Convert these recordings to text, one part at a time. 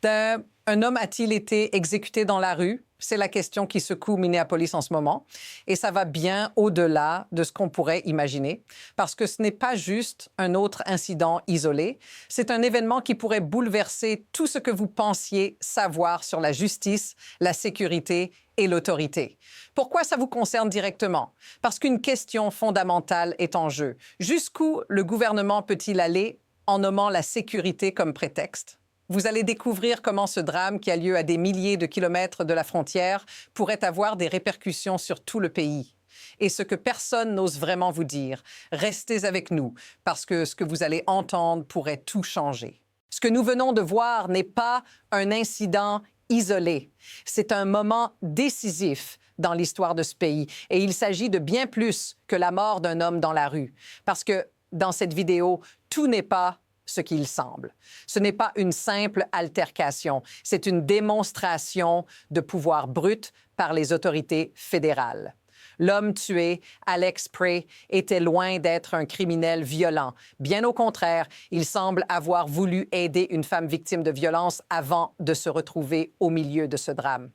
Un homme a-t-il été exécuté dans la rue? C'est la question qui secoue Minneapolis en ce moment. Et ça va bien au-delà de ce qu'on pourrait imaginer, parce que ce n'est pas juste un autre incident isolé, c'est un événement qui pourrait bouleverser tout ce que vous pensiez savoir sur la justice, la sécurité et l'autorité. Pourquoi ça vous concerne directement? Parce qu'une question fondamentale est en jeu. Jusqu'où le gouvernement peut-il aller en nommant la sécurité comme prétexte? Vous allez découvrir comment ce drame, qui a lieu à des milliers de kilomètres de la frontière, pourrait avoir des répercussions sur tout le pays. Et ce que personne n'ose vraiment vous dire, restez avec nous, parce que ce que vous allez entendre pourrait tout changer. Ce que nous venons de voir n'est pas un incident isolé. C'est un moment décisif dans l'histoire de ce pays. Et il s'agit de bien plus que la mort d'un homme dans la rue. Parce que dans cette vidéo, tout n'est pas ce qu'il semble. Ce n'est pas une simple altercation, c'est une démonstration de pouvoir brut par les autorités fédérales. L'homme tué, Alex Prey, était loin d'être un criminel violent. Bien au contraire, il semble avoir voulu aider une femme victime de violence avant de se retrouver au milieu de ce drame.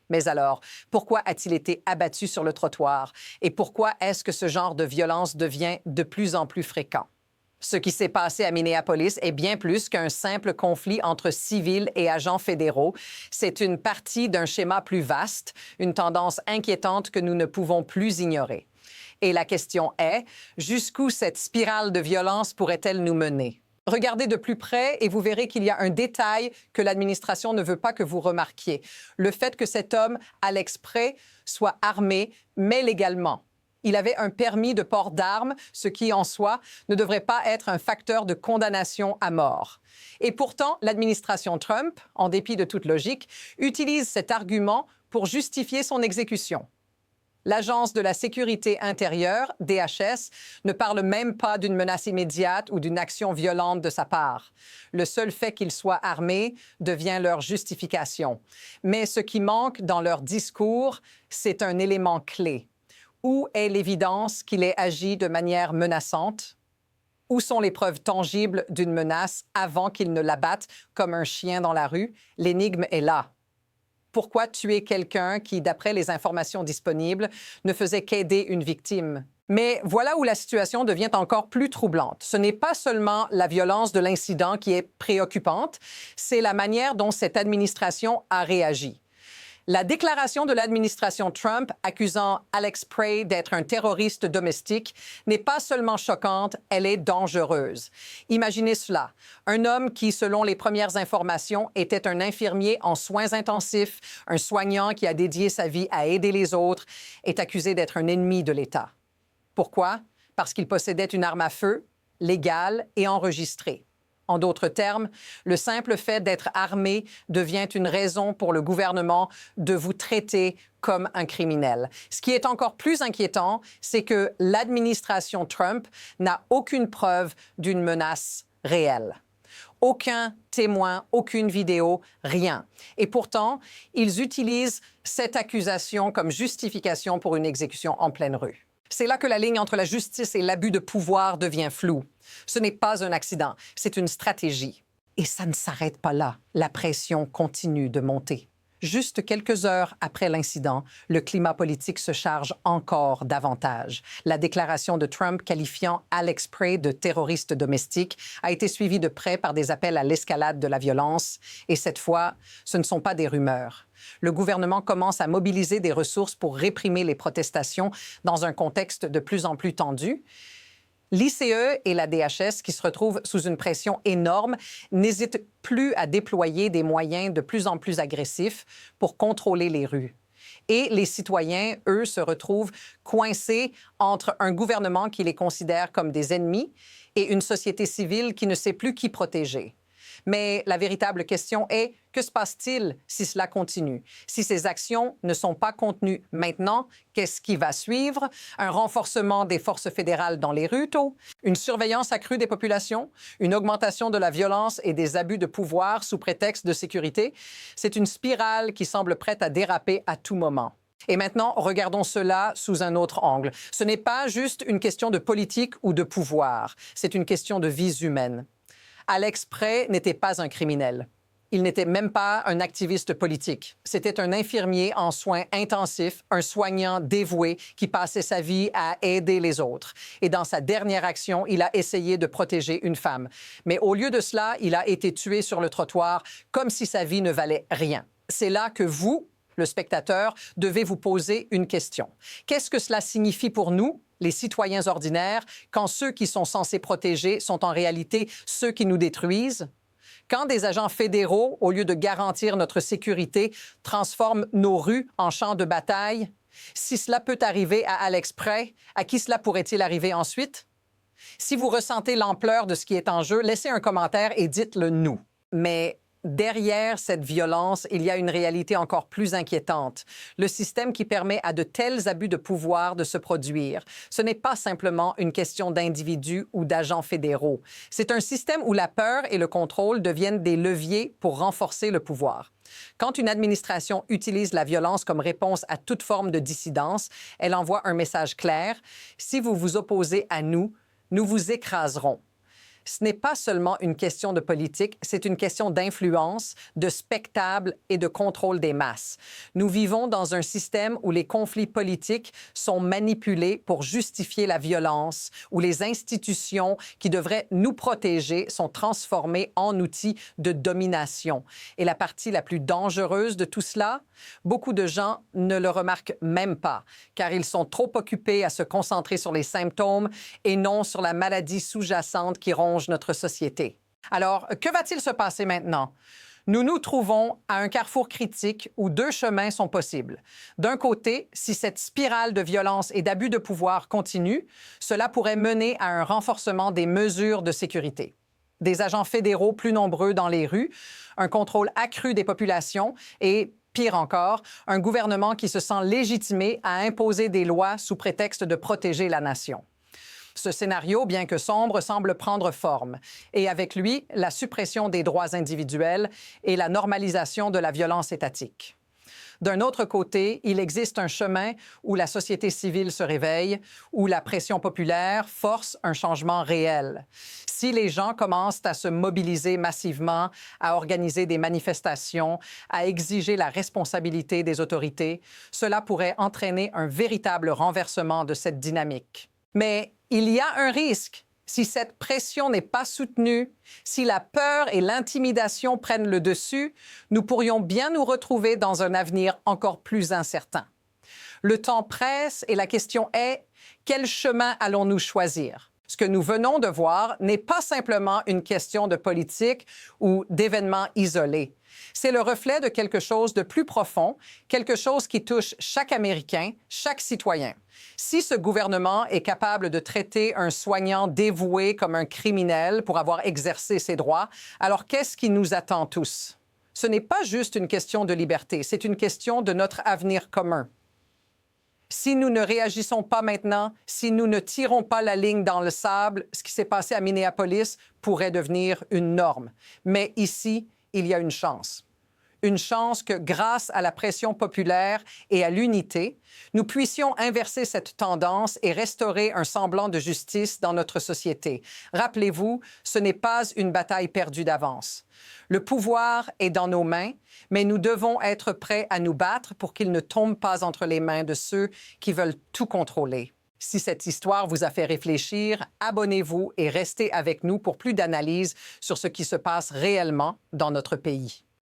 Mais alors, pourquoi a-t-il été abattu sur le trottoir? Et pourquoi est-ce que ce genre de violence devient de plus en plus fréquent? Ce qui s'est passé à Minneapolis est bien plus qu'un simple conflit entre civils et agents fédéraux. C'est une partie d'un schéma plus vaste, une tendance inquiétante que nous ne pouvons plus ignorer. Et la question est, jusqu'où cette spirale de violence pourrait-elle nous mener? Regardez de plus près et vous verrez qu'il y a un détail que l'administration ne veut pas que vous remarquiez. Le fait que cet homme, Alex Prey, soit armé, mais légalement. Il avait un permis de port d'armes, ce qui, en soi, ne devrait pas être un facteur de condamnation à mort. Et pourtant, l'administration Trump, en dépit de toute logique, utilise cet argument pour justifier son exécution. L'Agence de la sécurité intérieure, DHS, ne parle même pas d'une menace immédiate ou d'une action violente de sa part. Le seul fait qu'il soit armé devient leur justification. Mais ce qui manque dans leur discours, c'est un élément clé. Où est l'évidence qu'il ait agi de manière menaçante? Où sont les preuves tangibles d'une menace avant qu'il ne l'abatte comme un chien dans la rue? L'énigme est là. Pourquoi tuer quelqu'un qui, d'après les informations disponibles, ne faisait qu'aider une victime? Mais voilà où la situation devient encore plus troublante. Ce n'est pas seulement la violence de l'incident qui est préoccupante, c'est la manière dont cette administration a réagi. La déclaration de l'administration Trump accusant Alex Prey d'être un terroriste domestique n'est pas seulement choquante, elle est dangereuse. Imaginez cela. Un homme qui, selon les premières informations, était un infirmier en soins intensifs, un soignant qui a dédié sa vie à aider les autres, est accusé d'être un ennemi de l'État. Pourquoi? Parce qu'il possédait une arme à feu, légale et enregistrée. En d'autres termes, le simple fait d'être armé devient une raison pour le gouvernement de vous traiter comme un criminel. Ce qui est encore plus inquiétant, c'est que l'administration Trump n'a aucune preuve d'une menace réelle. Aucun témoin, aucune vidéo, rien. Et pourtant, ils utilisent cette accusation comme justification pour une exécution en pleine rue. C'est là que la ligne entre la justice et l'abus de pouvoir devient floue. Ce n'est pas un accident, c'est une stratégie. Et ça ne s'arrête pas là. La pression continue de monter. Juste quelques heures après l'incident, le climat politique se charge encore davantage. La déclaration de Trump qualifiant Alex Prey de terroriste domestique a été suivie de près par des appels à l'escalade de la violence. Et cette fois, ce ne sont pas des rumeurs. Le gouvernement commence à mobiliser des ressources pour réprimer les protestations dans un contexte de plus en plus tendu. L'ICE et la DHS, qui se retrouvent sous une pression énorme, n'hésitent plus à déployer des moyens de plus en plus agressifs pour contrôler les rues. Et les citoyens, eux, se retrouvent coincés entre un gouvernement qui les considère comme des ennemis et une société civile qui ne sait plus qui protéger. Mais la véritable question est, que se passe-t-il si cela continue? Si ces actions ne sont pas contenues maintenant, qu'est-ce qui va suivre? Un renforcement des forces fédérales dans les rues, tôt? Une surveillance accrue des populations? Une augmentation de la violence et des abus de pouvoir sous prétexte de sécurité? C'est une spirale qui semble prête à déraper à tout moment. Et maintenant, regardons cela sous un autre angle. Ce n'est pas juste une question de politique ou de pouvoir, c'est une question de vies humaines. Alex Prey n'était pas un criminel. Il n'était même pas un activiste politique. C'était un infirmier en soins intensifs, un soignant dévoué qui passait sa vie à aider les autres. Et dans sa dernière action, il a essayé de protéger une femme. Mais au lieu de cela, il a été tué sur le trottoir comme si sa vie ne valait rien. C'est là que vous, le spectateur, devez vous poser une question. Qu'est-ce que cela signifie pour nous, les citoyens ordinaires, quand ceux qui sont censés protéger sont en réalité ceux qui nous détruisent? Quand des agents fédéraux, au lieu de garantir notre sécurité, transforment nos rues en champs de bataille? Si cela peut arriver à Alex Pray, à qui cela pourrait-il arriver ensuite? Si vous ressentez l'ampleur de ce qui est en jeu, laissez un commentaire et dites-le nous. Mais derrière cette violence, il y a une réalité encore plus inquiétante. Le système qui permet à de tels abus de pouvoir de se produire. Ce n'est pas simplement une question d'individus ou d'agents fédéraux. C'est un système où la peur et le contrôle deviennent des leviers pour renforcer le pouvoir. Quand une administration utilise la violence comme réponse à toute forme de dissidence, elle envoie un message clair. Si vous vous opposez à nous, nous vous écraserons. Ce n'est pas seulement une question de politique, c'est une question d'influence, de spectacle et de contrôle des masses. Nous vivons dans un système où les conflits politiques sont manipulés pour justifier la violence, où les institutions qui devraient nous protéger sont transformées en outils de domination. Et la partie la plus dangereuse de tout cela, beaucoup de gens ne le remarquent même pas, car ils sont trop occupés à se concentrer sur les symptômes et non sur la maladie sous-jacente qui ronge notre société. Alors, que va-t-il se passer maintenant? Nous nous trouvons à un carrefour critique où deux chemins sont possibles. D'un côté, si cette spirale de violence et d'abus de pouvoir continue, cela pourrait mener à un renforcement des mesures de sécurité. Des agents fédéraux plus nombreux dans les rues, un contrôle accru des populations et, pire encore, un gouvernement qui se sent légitimé à imposer des lois sous prétexte de protéger la nation. Ce scénario, bien que sombre, semble prendre forme, et avec lui, la suppression des droits individuels et la normalisation de la violence étatique. D'un autre côté, il existe un chemin où la société civile se réveille, où la pression populaire force un changement réel. Si les gens commencent à se mobiliser massivement, à organiser des manifestations, à exiger la responsabilité des autorités, cela pourrait entraîner un véritable renversement de cette dynamique. Mais il y a un risque. Si cette pression n'est pas soutenue, si la peur et l'intimidation prennent le dessus, nous pourrions bien nous retrouver dans un avenir encore plus incertain. Le temps presse et la question est, quel chemin allons-nous choisir? Ce que nous venons de voir n'est pas simplement une question de politique ou d'événements isolés. C'est le reflet de quelque chose de plus profond, quelque chose qui touche chaque Américain, chaque citoyen. Si ce gouvernement est capable de traiter un soignant dévoué comme un criminel pour avoir exercé ses droits, alors qu'est-ce qui nous attend tous? Ce n'est pas juste une question de liberté, c'est une question de notre avenir commun. Si nous ne réagissons pas maintenant, si nous ne tirons pas la ligne dans le sable, ce qui s'est passé à Minneapolis pourrait devenir une norme. Mais ici, il y a une chance. Une chance que, grâce à la pression populaire et à l'unité, nous puissions inverser cette tendance et restaurer un semblant de justice dans notre société. Rappelez-vous, ce n'est pas une bataille perdue d'avance. Le pouvoir est dans nos mains, mais nous devons être prêts à nous battre pour qu'il ne tombe pas entre les mains de ceux qui veulent tout contrôler. Si cette histoire vous a fait réfléchir, abonnez-vous et restez avec nous pour plus d'analyses sur ce qui se passe réellement dans notre pays.